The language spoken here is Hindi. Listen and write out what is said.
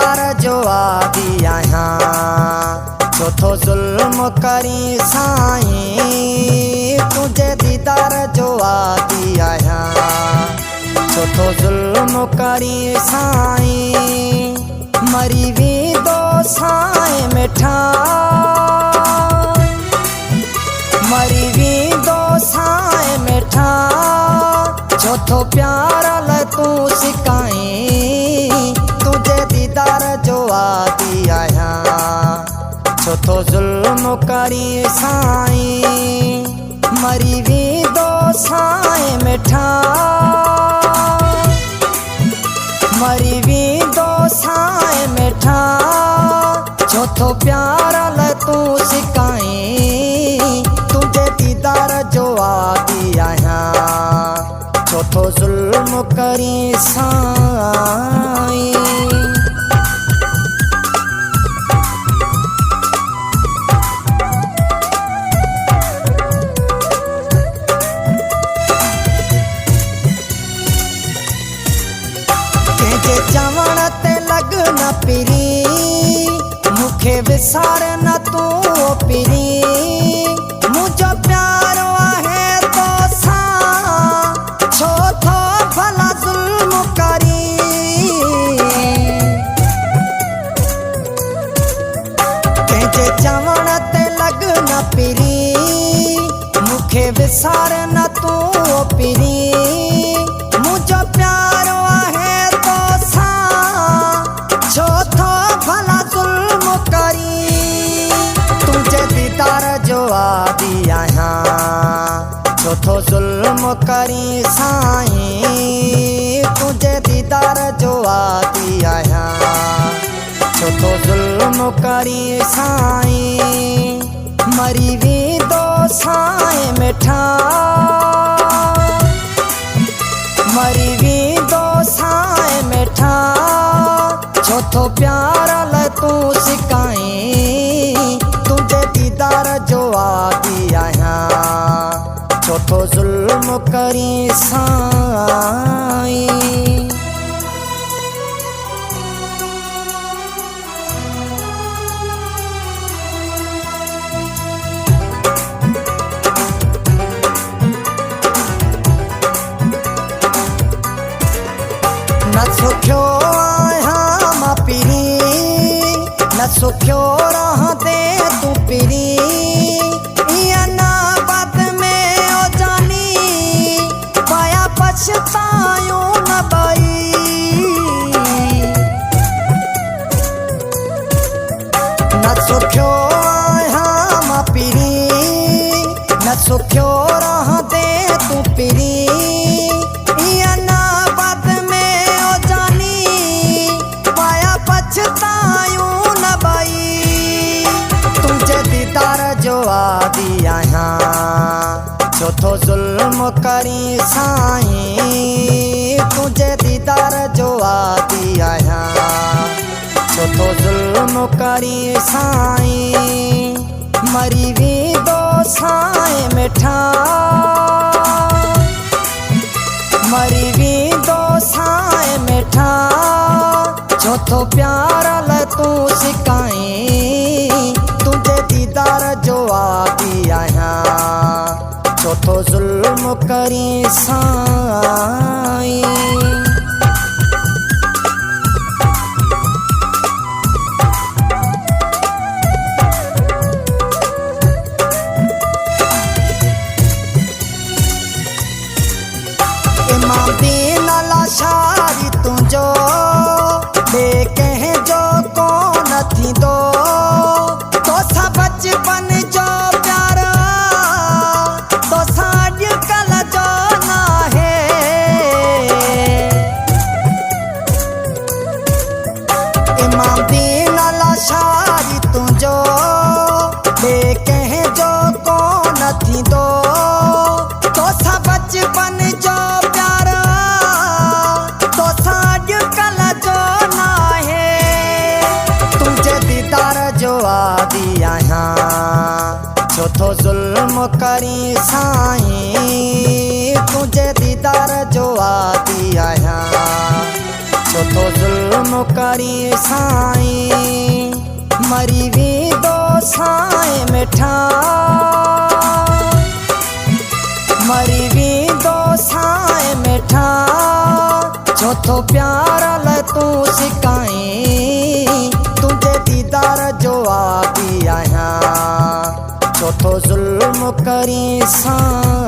दीदार जो आदि आया चौथो जुल्म करी साईं तुझे दीदार जो आदि आया चौथो जुल्म करी साईं मरी भी दो साईं मिठा मरी भी दो साईं मिठा चौथो प्यार ल तू सिकाई तुझे दीदार जो आदि आया चौथो जुल्म करी साईं मरी भी दो साईं मिठा मरी भी दो साईं मिठा चौथो प्यार ल तू सिकाई तुझे दीदार जो आदि आया चौथो जुल्म करी साईं। कंहिंजे चवण ते लग न पिरी मूंखे विसार न तू पिरी मुंहिंजो प्यारो आहे तोसां छो थो भला ज़ुल्म करी कंहिंजे चवण ते लग न पिरी मूंखे विसार न तू पिरी मुंहिंजो प्यारो आहे छो थो भला ज़ुल्म करी तुझे दीदार जो आदि आया चौथो जुल्म करी साईं तुझे दीदार जो आदि आया चौथो जुल्म करी साईं मरी भी दो साईं मिठा मरी भी दो साईं मिठा चौथो प्यार ल तू सिकाई तुझे दीदार जो आदि आया चौथो जुल्म करी साईं। न सुखियो आया मां पिरी न सुखियो रहंदे तू पिरी इया ना बात में ओ जानी पाया पछतायूं न बई न सुखियो आया मां पिरी न सुखियो रहंदे तू पिरी इया ना पछतायूं न बई तुझे दीदार जो आदि आया चौथो जुल्म करी साईं तुझे दीदार जो आदि आया चौथो जुल्म करी साईं मरी भी दो साईं मिठा मरी भी दो साईं मिठा चौथो प्यार ल तू सिकाई तुझे दीदार जो आदि आया चौथो जुल्म करी साईं। इमाम दीन लाशारी तुझो कंहिं जो कोन थींदो तोसां बचपन जो प्यार तोसां अॼुकल्ह जो नाहे इमाम दीन लाशारी तुझो कंहिं जो कोन थींदो तोसां बचपन जो प्यार तोसां अॼुकल्ह जो नाहे तुझे दीदार जो आदि आया चौथो जुल्म करी साईं तुझे दीदार जो आदि आया चौथो जुल्म कर करी साईं, मरी वेंदो साईं मिठा, मरी वेंदो साईं मिठा। चौथो प्यार लाइ तूं सिकाईं, तुंहिंजे दीदार जो आदी आहियां, चौथो ज़ुल्म करी साईं।